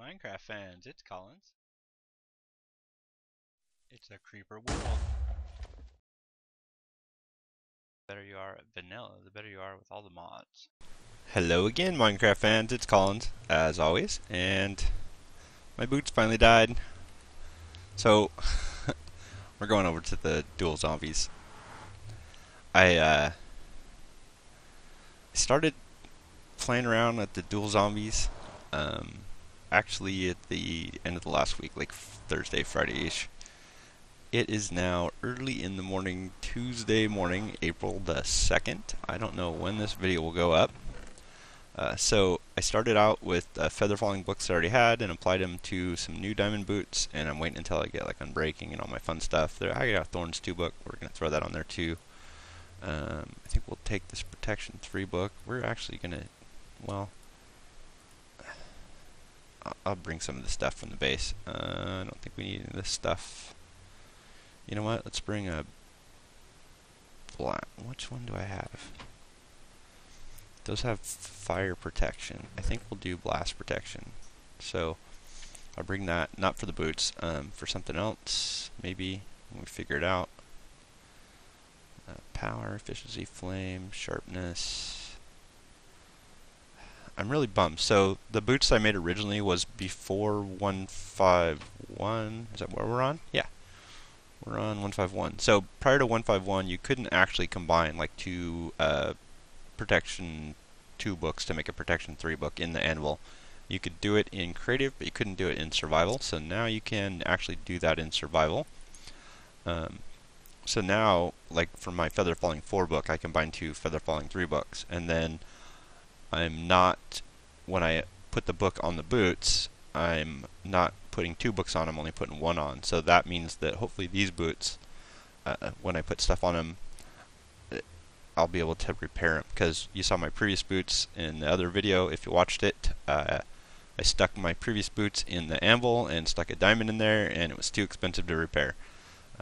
Minecraft fans, it's Collins. It's a creeper world. The better you are at vanilla, the better you are with all the mods. Hello again, Minecraft fans, it's Collins, as always, and my boots finally died. So, we're going over to the dual zombies. I started playing around at the dual zombies, actually at the end of the last week, like Thursday, Friday-ish. It is now early in the morning, Tuesday morning, April the 2nd. I don't know when this video will go up. So I started out with feather falling books I already had and applied them to some new diamond boots, and I'm waiting until I get like unbreaking and all my fun stuff. I got a Thorns 2 book, we're going to throw that on there too. I think we'll take this Protection 3 book. We're actually going to, well, I'll bring some of the stuff from the base. I don't think we need any of this stuff. You know what? Let's bring a black. Which one do I have? Those have fire protection. I think we'll do blast protection. So I'll bring that, not for the boots, for something else. Maybe when we figure it out. Power, efficiency, flame, sharpness. I'm really bummed. So the boots I made originally was before 151. Is that where we're on? Yeah. We're on 151. So prior to 151, you couldn't actually combine like two Protection 2 books to make a Protection 3 book in the Anvil. You could do it in Creative, but you couldn't do it in Survival. So now you can actually do that in Survival. So now, like for my Feather Falling 4 book, I combine two Feather Falling 3 books, and then I'm not, when I put the book on the boots, I'm not putting 2 books on, I'm only putting 1 on. So that means that hopefully these boots, when I put stuff on them, I'll be able to repair them. Because you saw my previous boots in the other video, if you watched it, I stuck my previous boots in the anvil and stuck a diamond in there, and it was too expensive to repair.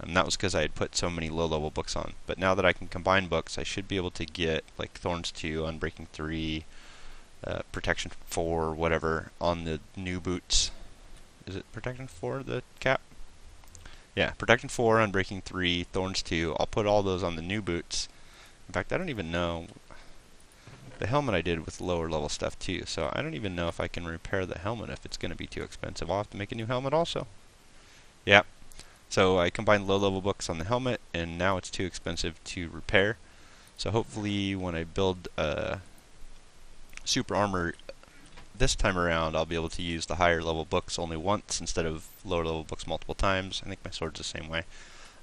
That was because I had put so many low-level books on. But now that I can combine books, I should be able to get like Thorns 2, Unbreaking 3, Protection 4, whatever, on the new boots. Is it Protection 4, the cap? Yeah, Protection 4, Unbreaking 3, Thorns 2. I'll put all those on the new boots. In fact, I don't even know. The helmet I did with lower level stuff too, so I don't even know if I can repair the helmet if it's going to be too expensive. I'll have to make a new helmet also. Yep. So I combined low level books on the helmet, and now it's too expensive to repair. So hopefully when I build super armor this time around, I'll be able to use the higher level books only once instead of lower level books multiple times. I think my sword's the same way.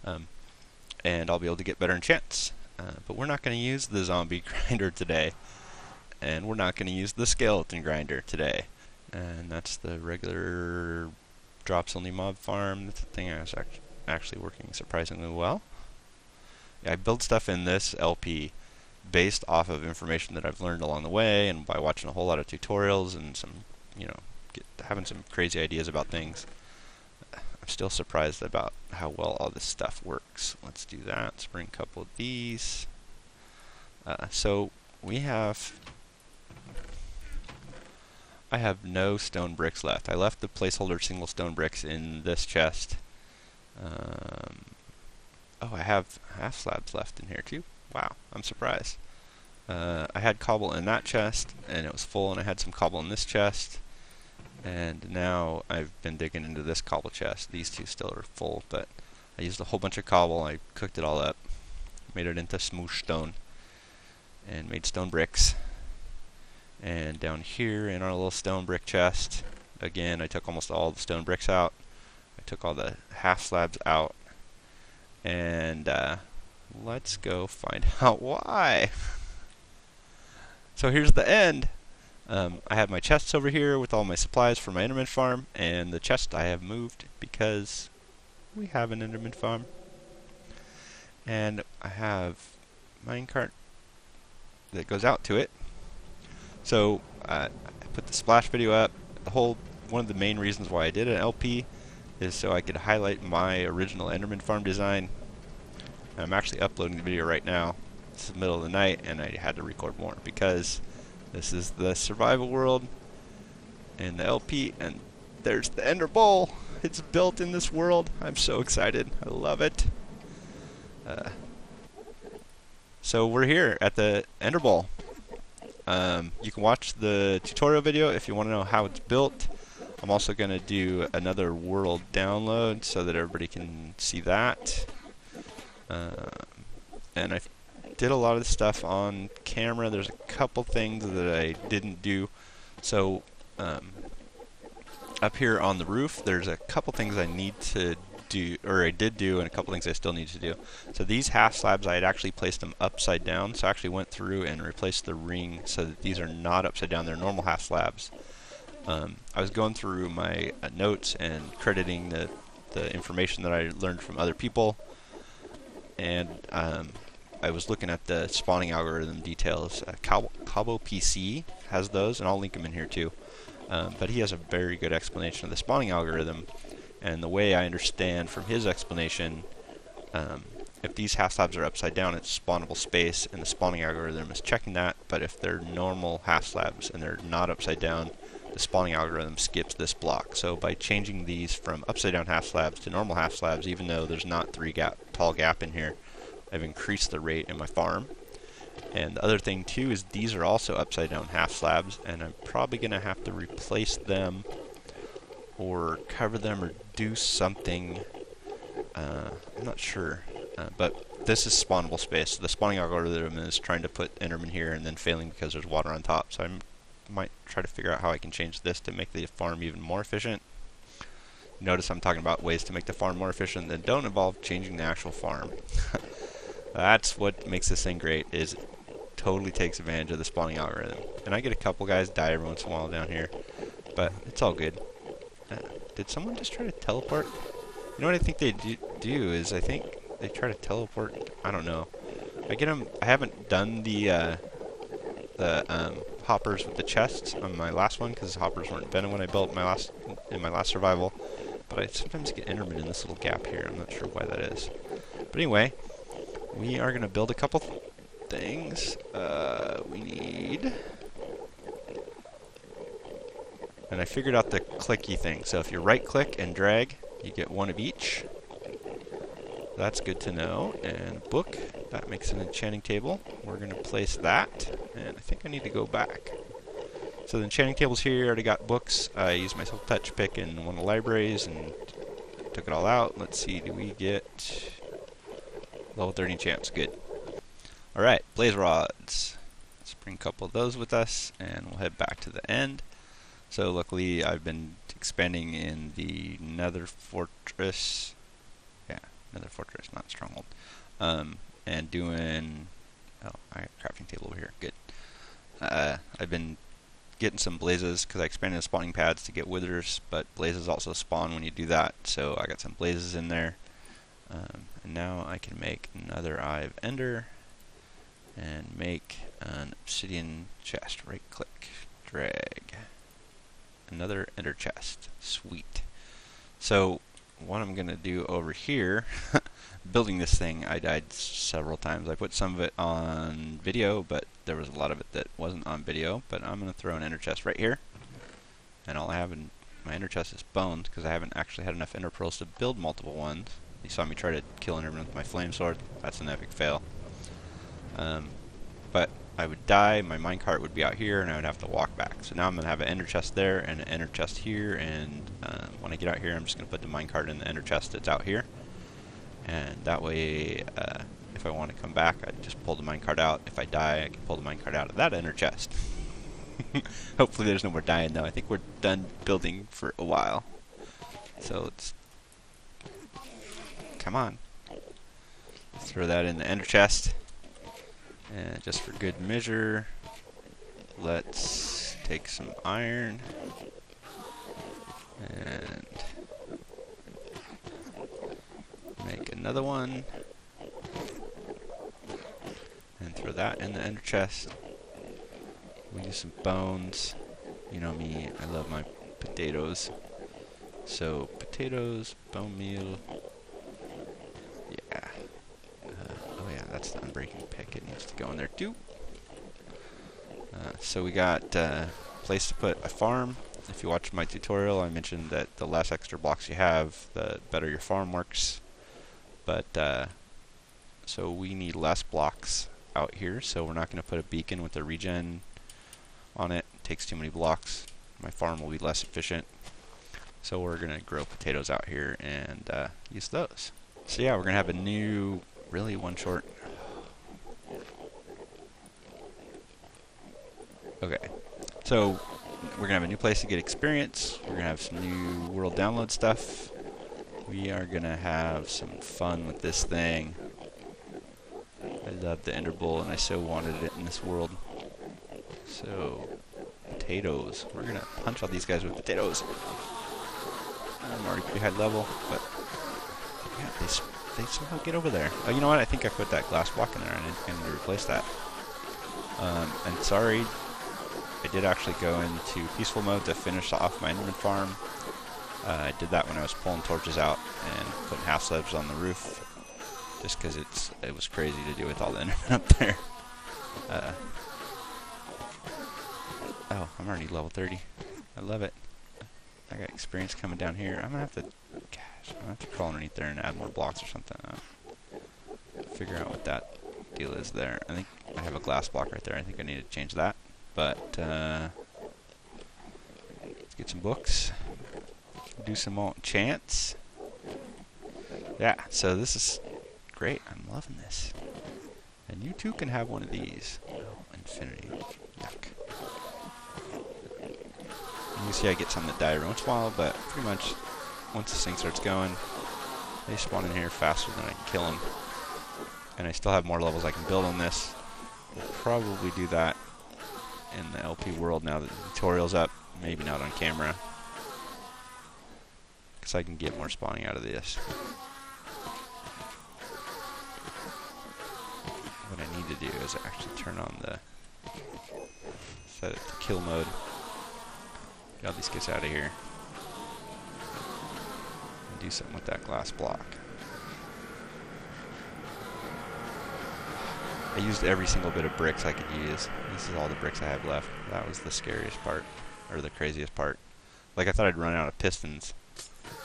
And I'll be able to get better enchants. But we're not going to use the zombie grinder today. And we're not going to use the skeleton grinder today. And that's the regular drops only mob farm. That's the thing I was actually working surprisingly well. Yeah, I build stuff in this LP based off of information that I've learned along the way, and by watching a whole lot of tutorials and some, you know, having some crazy ideas about things. I'm still surprised about how well all this stuff works. Let's do that. Let's bring a couple of these. So we have, I have no stone bricks left. I left the placeholder single stone bricks in this chest. Oh, I have half slabs left in here too. Wow, I'm surprised. I had cobble in that chest, and it was full, and I had some cobble in this chest. And now I've been digging into this cobble chest. These two still are full, but I used a whole bunch of cobble. I cooked it all up, made it into smoosh stone, and made stone bricks. And down here in our little stone brick chest, again, I took almost all the stone bricks out. I took all the half slabs out. And let's go find out why. So here's the end. I have my chests over here with all my supplies for my Enderman farm, and the chest I have moved because we have an Enderman farm. And I have minecart that goes out to it. So I put the splash video up. One of the main reasons why I did an LP is so I could highlight my original Enderman farm design. I'm actually uploading the video right now. It's the middle of the night, and I had to record more because this is the survival world in the LP, and there's the Enderbowl. It's built in this world. I'm so excited. I love it. So we're here at the Enderbowl. You can watch the tutorial video if you want to know how it's built. I'm also going to do another world download so that everybody can see that. And I did a lot of the stuff on camera. There's a couple things that I didn't do. So up here on the roof, there's a couple things I need to do, or I did do, and a couple things I still need to do. So these half slabs, I had actually placed them upside down. So I actually went through and replaced the ring so that these are not upside down. They're normal half slabs. I was going through my notes and crediting the information that I learned from other people, and I was looking at the spawning algorithm details. KaboPC has those, and I'll link them in here too. But he has a very good explanation of the spawning algorithm, and the way I understand from his explanation, if these half slabs are upside down, it's spawnable space, and the spawning algorithm is checking that. But if they're normal half slabs and they're not upside down, the spawning algorithm skips this block. So by changing these from upside down half slabs to normal half slabs, even though there's not tall gap in here, I've increased the rate in my farm. And the other thing too is these are also upside down half slabs, and I'm probably going to have to replace them or cover them or do something. I'm not sure, but this is spawnable space. So the spawning algorithm is trying to put Enderman here and then failing because there's water on top. So I might try to figure out how I can change this to make the farm even more efficient. Notice I'm talking about ways to make the farm more efficient that don't involve changing the actual farm. That's what makes this thing great, is it totally takes advantage of the spawning algorithm. And I get a couple guys die every once in a while down here, but it's all good. Did someone just try to teleport? You know what I think they do is I think they try to teleport. I don't know. I get them. I haven't done the hoppers with the chests on my last one because hoppers weren't invented when I built my last survival. But I sometimes get Enderman in this little gap here. I'm not sure why that is. But anyway, we are gonna build a couple things. We need, and I figured out the clicky thing. So if you right click and drag, you get one of each. That's good to know. And book, that makes an enchanting table. We're going to place that, and I think I need to go back. So the enchanting table's here. I already got books. I used my silk touch pick in one of the libraries and took it all out. Let's see, do we get level 30 enchants? Good. Alright, blaze rods. Let's bring a couple of those with us, and we'll head back to the end. So luckily I've been expanding in the nether fortress. Yeah, nether fortress, not stronghold. And doing, oh, I got a crafting table over here. Good. I've been getting some blazes because I expanded the spawning pads to get withers, but blazes also spawn when you do that. So I got some blazes in there. And now I can make another Eye of Ender and make an obsidian chest. Right click, drag. Another ender chest. Sweet. So what I'm going to do over here, building this thing, I died several times. I put some of it on video, but there was a lot of it that wasn't on video. But I'm going to throw an ender chest right here. And all I have in my ender chest is bones, because I haven't actually had enough ender pearls to build multiple ones. You saw me try to kill Enderman with my flame sword. That's an epic fail. But I would die, my minecart would be out here, and I would have to walk back. So now I'm going to have an ender chest there and an ender chest here, and when I get out here I'm just going to put the minecart in the ender chest that's out here. And that way, if I want to come back, I just pull the minecart out. If I die, I can pull the minecart out of that ender chest. Hopefully there's no more dying though. I think we're done building for a while. So let's, come on. Let's throw that in the ender chest. And just for good measure, let's take some iron and make another one and throw that in the ender chest. We need some bones. You know me, I love my potatoes. So potatoes, bone meal. Yeah. Oh yeah, that's the unbreaking pick. It needs to go in there too. So we got place to put a farm. If you watch my tutorial, I mentioned that the less extra blocks you have, the better your farm works. But so we need less blocks out here, so we're not going to put a beacon with a regen on it. It takes too many blocks. My farm will be less efficient. So we're going to grow potatoes out here and use those. So yeah, we're going to have a new, really one short. Okay, so we're going to have a new place to get experience. We're going to have some new world download stuff. We are going to have some fun with this thing. I love the Enderbowl and I so wanted it in this world. So, potatoes. We're going to punch all these guys with potatoes. I'm already pretty high level, but yeah, they somehow get over there. Oh, you know what? I think I put that glass block in there and I need to replace that. And sorry, I did actually go into peaceful mode to finish off my enderman farm. I did that when I was pulling torches out and putting half slabs on the roof, just because it was crazy to do with all the endermen up there. Oh, I'm already level 30. I love it. I got experience coming down here. I'm gonna have to, gosh, I'm gonna have to crawl underneath there and add more blocks or something. Figure out what that deal is there. I think I have a glass block right there. I think I need to change that. But let's get some books. Do some more enchants. Yeah, so this is great. I'm loving this. And you too can have one of these. Oh, infinity. Yuck. You see I get some that die every once in a while, but pretty much once this thing starts going, they spawn in here faster than I can kill them. And I still have more levels I can build on this. We'll probably do that in the LP world now that the tutorial's up. Maybe not on camera, because I can get more spawning out of this. What I need to do is actually turn on the, set it to kill mode. Get all these guys out of here. And do something with that glass block. I used every single bit of bricks I could use. This is all the bricks I have left. That was the scariest part, or the craziest part. Like, I thought I'd run out of pistons.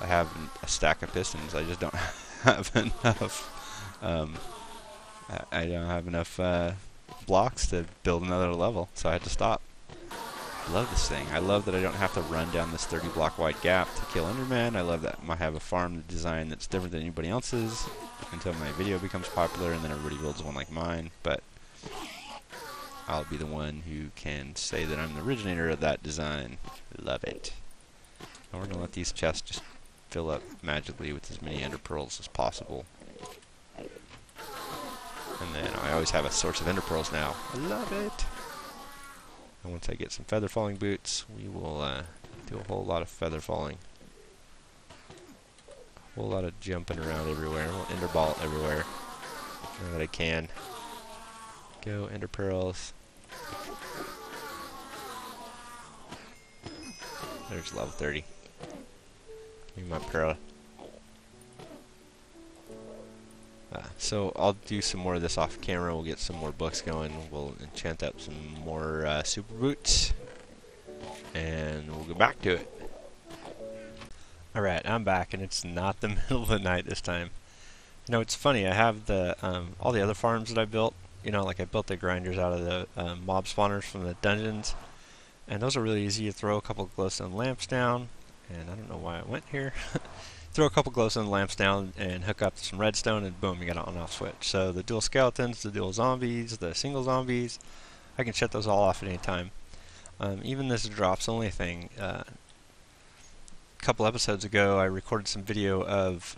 I have a stack of pistons. I just don't have enough. I don't have enough blocks to build another level, so I had to stop. I love this thing. I love that I don't have to run down this 30 block wide gap to kill Enderman. I love that I have a farm design that's different than anybody else's until my video becomes popular and then everybody builds one like mine. But I'll be the one who can say that I'm the originator of that design. Love it. And we're going to let these chests just fill up magically with as many ender pearls as possible. And then I always have a source of ender pearls now. I love it. And once I get some feather falling boots, we will do a whole lot of feather falling. A whole lot of jumping around everywhere. A little ender ball everywhere. Now that I can. Go ender pearls. There's level 30. Give me my pearl. So I'll do some more of this off camera. We'll get some more books going. We'll enchant up some more super boots, and we'll go back to it. Alright, I'm back, and it's not the middle of the night this time. You know, it's funny. I have the all the other farms that I built. You know, like I built the grinders out of the mob spawners from the dungeons, and those are really easy. You throw a couple of glowstone lamps down, and I don't know why I went here. Throw a couple glowstone lamps down and hook up some redstone, and boom, you got an on-off switch. So the dual skeletons, the dual zombies, the single zombies, I can shut those all off at any time. Even this drops only thing. A couple episodes ago, I recorded some video of,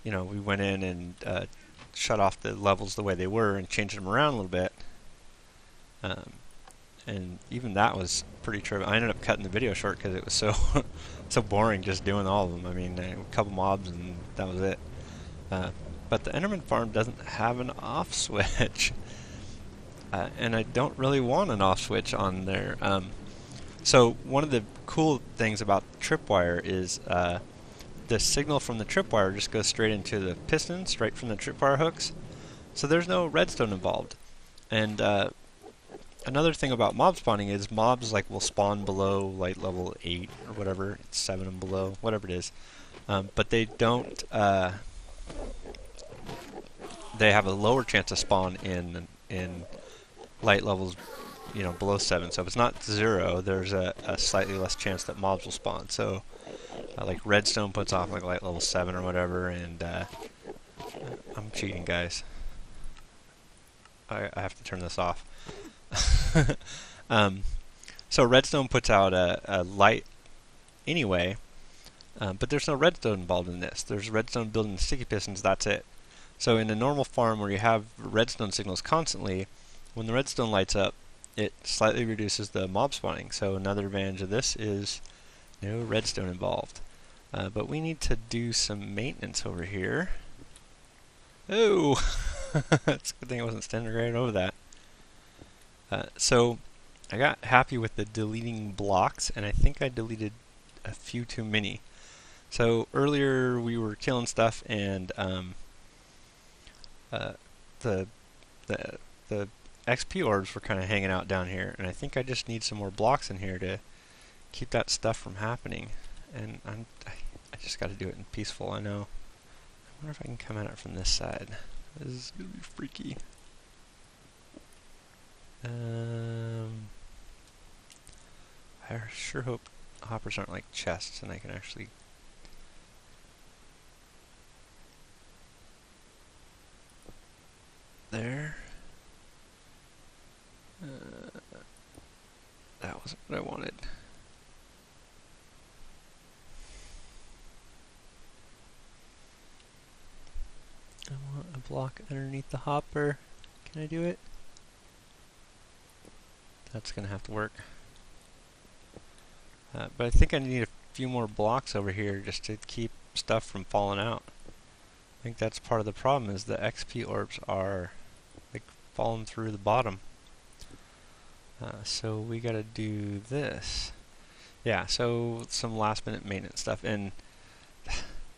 you know, we went in and shut off the levels the way they were and changed them around a little bit. And even that was pretty trivial. I ended up cutting the video short because it was so so boring just doing all of them. I mean, a couple mobs and that was it. But the Enderman farm doesn't have an off switch, and I don't really want an off switch on there. So one of the cool things about tripwire is the signal from the tripwire just goes straight into the piston, straight from the tripwire hooks. So there's no redstone involved, and another thing about mob spawning is mobs like will spawn below light level 8 or whatever, it's 7 and below, whatever it is. But they don't, they have a lower chance to spawn in light levels, you know, below 7. So if it's not 0, there's a slightly less chance that mobs will spawn. So like redstone puts off like light level 7 or whatever, and I'm cheating, guys. I have to turn this off. So redstone puts out a light anyway, but there's no redstone involved in this. There's redstone building the sticky pistons, that's it. So in a normal farm where you have redstone signals constantly, when the redstone lights up, it slightly reduces the mob spawning. So another advantage of this is no redstone involved. But we need to do some maintenance over here. Oh! It's a good thing I wasn't standing right over that. So I got happy with the deleting blocks, and I think I deleted a few too many. So earlier we were killing stuff, and the XP orbs were kind of hanging out down here, and I think I just need some more blocks in here to keep that stuff from happening. And I just got to do it in peaceful, I know. I wonder if I can come at it from this side. This is gonna be freaky. I sure hope hoppers aren't like chests and I can actually... There. That wasn't what I wanted. I want a block underneath the hopper. Can I do it? That's gonna have to work. But I think I need a few more blocks over here just to keep stuff from falling out. I think that's part of the problem, is the XP orbs are like falling through the bottom. So we gotta do this. Yeah, so some last minute maintenance stuff. And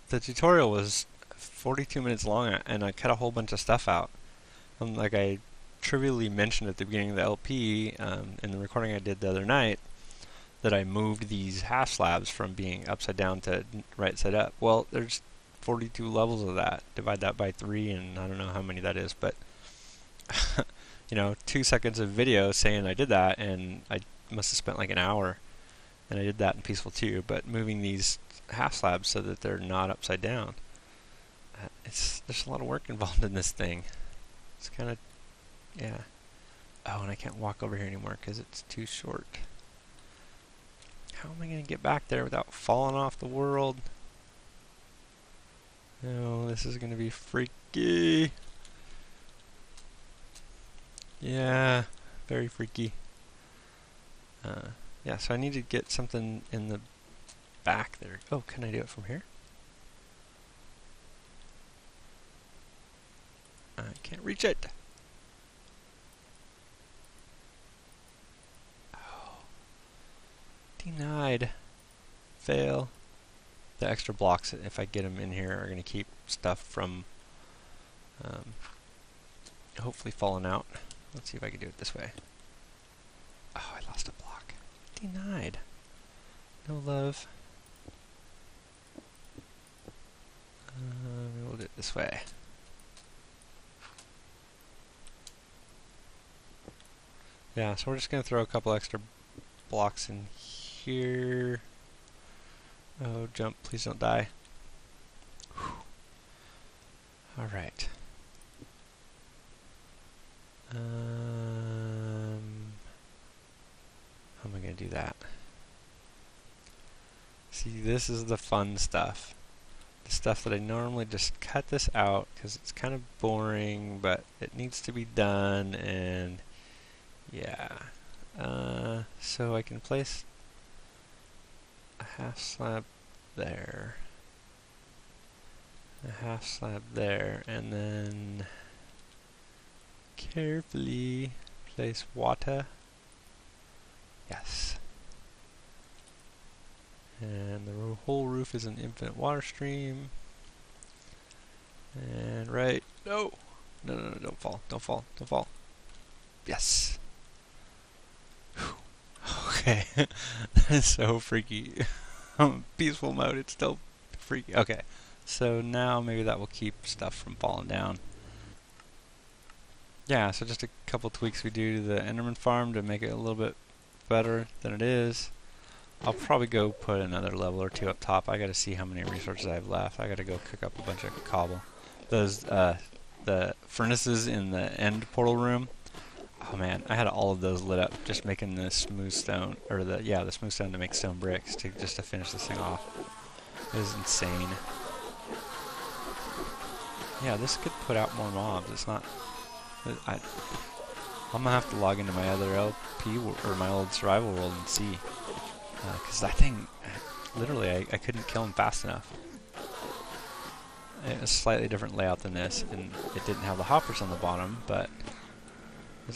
the tutorial was 42 minutes long, and I cut a whole bunch of stuff out. Like I trivially mentioned at the beginning of the LP, in the recording I did the other night, that I moved these half slabs from being upside down to right side up. Well, there's 42 levels of that. Divide that by 3, and I don't know how many that is, but you know, 2 seconds of video saying I did that, and I must have spent like an hour, and I did that in Peaceful 2, but moving these half slabs so that they're not upside down. There's a lot of work involved in this thing. It's kind of, yeah. Oh, and I can't walk over here anymore because it's too short. How am I going to get back there without falling off the world? No, this is going to be freaky. Yeah, very freaky. Yeah, so I need to get something in the back there. Oh, can I do it from here? I can't reach it. Oh. Denied. Fail. The extra blocks, if I get them in here, are going to keep stuff from hopefully falling out. Let's see if I can do it this way. Oh, I lost a block. Denied. No love. We'll do it this way. Yeah, so we're just going to throw a couple extra blocks in here. Oh, jump, please don't die. Alright. How am I going to do that? See, this is the fun stuff. The stuff that I normally just cut this out because it's kind of boring, but it needs to be done, and yeah. So I can place a half slab there, a half slab there, and then carefully place water. Yes. And the whole roof is an infinite water stream. And right, no, don't fall, don't fall, don't fall. Yes. Okay. That is so freaky. Peaceful mode, it's still freaky. Okay. So now maybe that will keep stuff from falling down. Yeah, so just a couple tweaks we do to the Enderman farm to make it a little bit better than it is. I'll probably go put another level or two up top. I gotta see how many resources I have left. I gotta go cook up a bunch of cobble. Those, the furnaces in the end portal room, oh man, I had all of those lit up just making the smooth stone, or the smooth stone to make stone bricks just to finish this thing off. It was insane. Yeah, this could put out more mobs. It's not... I'm gonna have to log into my other LP, or my old survival world and see. Because that thing, literally, I couldn't kill him fast enough. It was a slightly different layout than this, and it didn't have the hoppers on the bottom, but...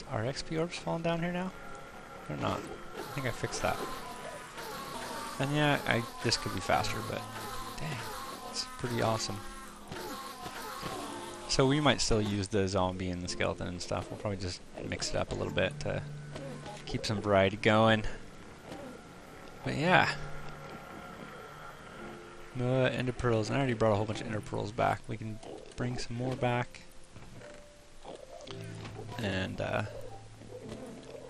Are XP orbs falling down here now? They're not. I think I fixed that. And yeah, this could be faster, but dang, it's pretty awesome. So we might still use the zombie and the skeleton and stuff. We'll probably just mix it up a little bit to keep some variety going. But yeah. Ender pearls. And I already brought a whole bunch of ender pearls back. We can bring some more back. And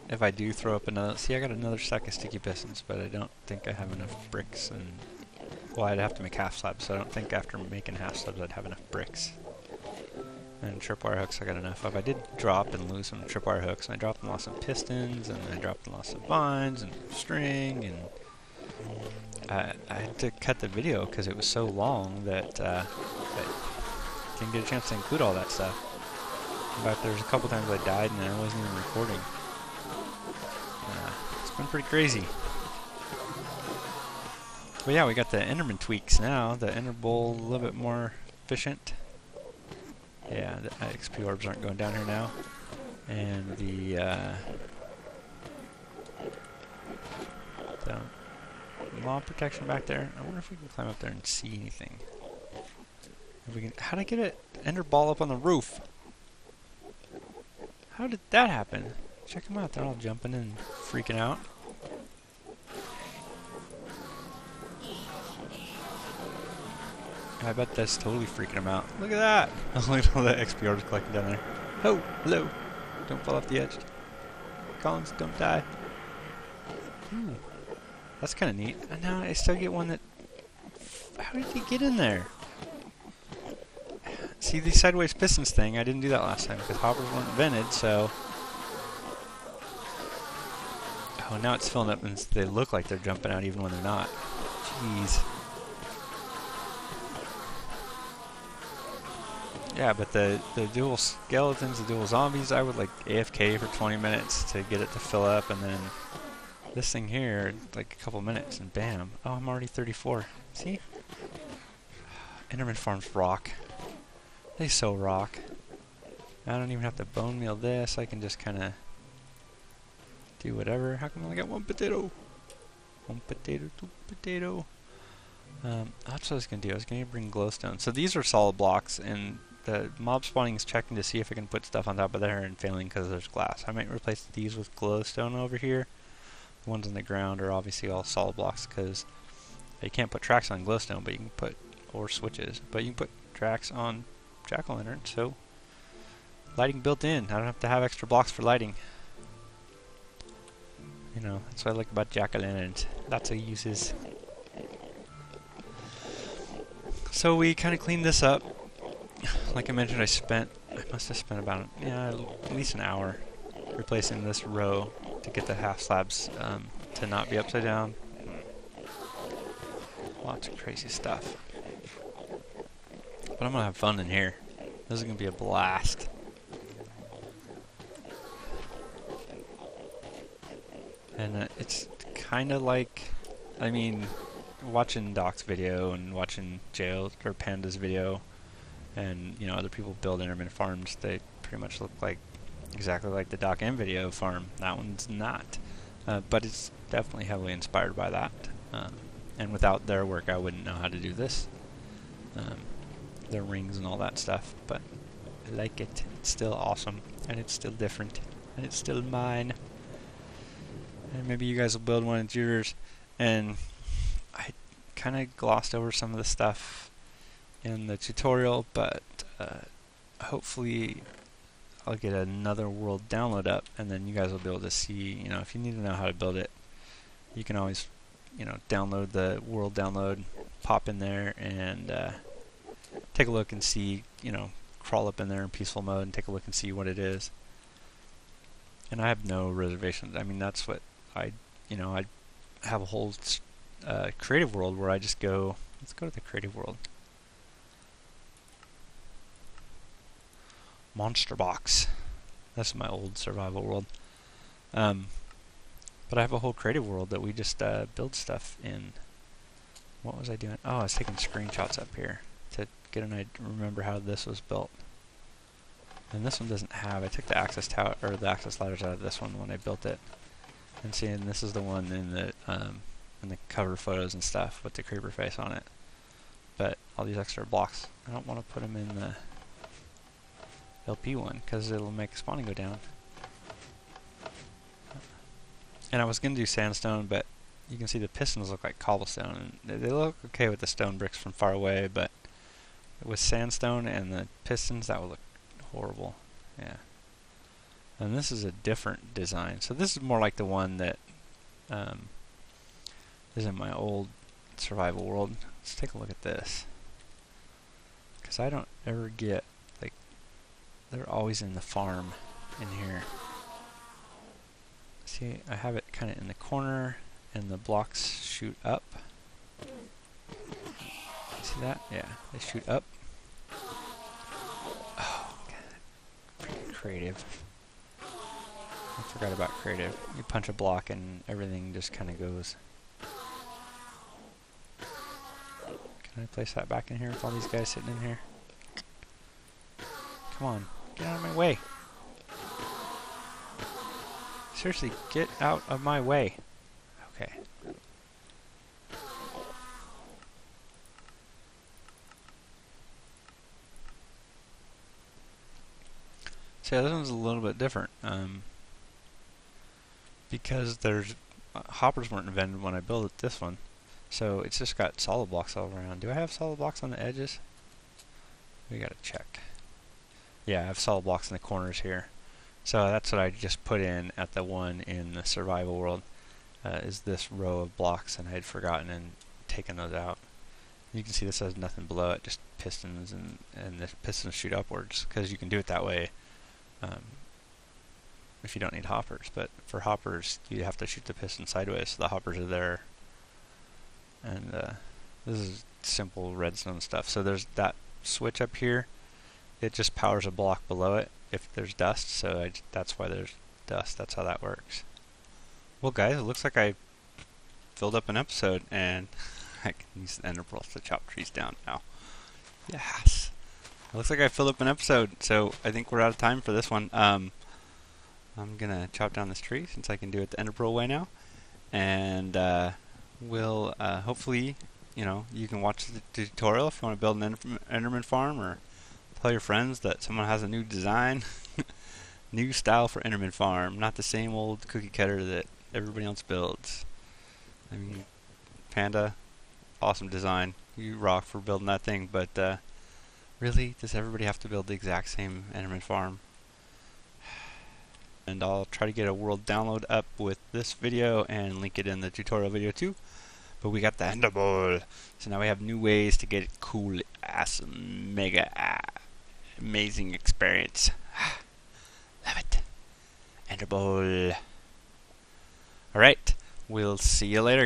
if I do throw up another... See, I got another stack of sticky pistons, but I don't think I have enough bricks. And well, I'd have to make half slabs, so I don't think after making half slabs I'd have enough bricks. And tripwire hooks I got enough of. I did drop and lose some tripwire hooks, and I dropped and lost some pistons, and I dropped and lost some vines and string, and I had to cut the video because it was so long that I didn't get a chance to include all that stuff. In fact, there was a couple times I died and I wasn't even recording. It's been pretty crazy. But yeah, we got the Enderman tweaks now. The Enderbowl a little bit more efficient. Yeah, the XP orbs aren't going down here now. And the mob protection back there. I wonder if we can climb up there and see anything. If we can, how'd I get an ender ball up on the roof? How did that happen? Check them out, they're all jumping and freaking out. I bet that's totally freaking them out. Look at that! Look at all that XP orbs collected down there. Oh, hello! Don't fall off the edge. Collins, don't die. Ooh, that's kind of neat. And now I still get one that... How did he get in there? See, the sideways pistons thing, I didn't do that last time because hoppers weren't invented, so... Oh, now it's filling up and they look like they're jumping out even when they're not. Jeez. Yeah, but the dual skeletons, the dual zombies, I would like AFK for 20 minutes to get it to fill up, and then this thing here, like a couple minutes, and bam. Oh, I'm already 34. See? Enderman farms rock. They so rock. I don't even have to bone meal this. I can just kind of do whatever. How come I only got one potato? One potato, two potato. That's what I was going to do. I was going to bring glowstone. So these are solid blocks, and the mob spawning is checking to see if I can put stuff on top of there and failing because there's glass. I might replace these with glowstone over here. The ones on the ground are obviously all solid blocks because you can't put tracks on glowstone, but you can put, or switches, but you can put tracks on jack-o'-lantern, so lighting built in. I don't have to have extra blocks for lighting. You know, that's what I like about jack-o'-lanterns. Lots of uses. So we kind of cleaned this up. Like I mentioned, I must have spent about, at least an hour replacing this row to get the half slabs to not be upside down. Lots of crazy stuff. But I'm going to have fun in here. This is going to be a blast. And it's kind of like, I mean, watching Doc's video and watching Jail or Panda's video, and you know other people build Enderman farms. They pretty much look like exactly like the Doc M video farm. That one's not, but it's definitely heavily inspired by that. And without their work, I wouldn't know how to do this. Their rings and all that stuff. But I like it. It's still awesome, and it's still different, and it's still mine. And maybe you guys will build one of yours. And I kind of glossed over some of the stuff in the tutorial, but hopefully I'll get another world download up, and then you guys will be able to see, if you need to know how to build it, you can always, download the world download, pop in there, and take a look and see, crawl up in there in peaceful mode and take a look and see what it is. And I have no reservations. I mean, that's what I have a whole creative world where I just go, let's go to the creative world. Monster box. That's my old survival world. But I have a whole creative world that we just build stuff in. What was I doing? Oh, I was taking screenshots up here to get an idea, remember how this was built. And this one doesn't have. I took the access tower or the access ladders out of this one when I built it. And seeing this is the one in the cover photos and stuff with the creeper face on it. But all these extra blocks, I don't want to put them in the LP one because it'll make spawning go down. And I was going to do sandstone, but you can see the pistons look like cobblestone, and they look okay with the stone bricks from far away, but with sandstone and the pistons, that would look horrible. Yeah. And this is a different design. So this is more like the one that is in my old survival world. Let's take a look at this, because I don't ever get, like, they're always in the farm in here. See, I have it kind of in the corner, and the blocks shoot up. See that? Yeah, they shoot up. Oh, God. Creative. I forgot about creative. You punch a block and everything just kind of goes. Can I place that back in here with all these guys sitting in here? Come on, get out of my way. Seriously, get out of my way. Okay. So this one's a little bit different. Because there's hoppers weren't invented when I built this one. So it's just got solid blocks all around. Do I have solid blocks on the edges? We gotta check. Yeah, I have solid blocks in the corners here. So that's what I just put in at the one in the survival world, is this row of blocks, and I had forgotten and taken those out. You can see this has nothing below it, just pistons, and the pistons shoot upwards, because you can do it that way if you don't need hoppers. But for hoppers, you have to shoot the piston sideways, so the hoppers are there. And this is simple redstone stuff. So there's that switch up here. It just powers a block below it if there's dust, so that's why there's dust. That's how that works. Well, guys, it looks like I filled up an episode, and I can use the Enderbowl to chop trees down now. Yes! It looks like I filled up an episode, so I think we're out of time for this one. I'm gonna chop down this tree since I can do it the Enderbowl way now, and we'll hopefully, you can watch the tutorial if you want to build an Enderman farm, or tell your friends that someone has a new design, new style for Enderman farm, not the same old cookie cutter that everybody else builds. I mean, Panda, awesome design. You rock for building that thing, but really, does everybody have to build the exact same Enderman farm? And I'll try to get a world download up with this video and link it in the tutorial video too. But we got the Enderbowl, so now we have new ways to get cool, awesome, mega, amazing experience. Love it. Enderbowl. Alright, we'll see you later, guys.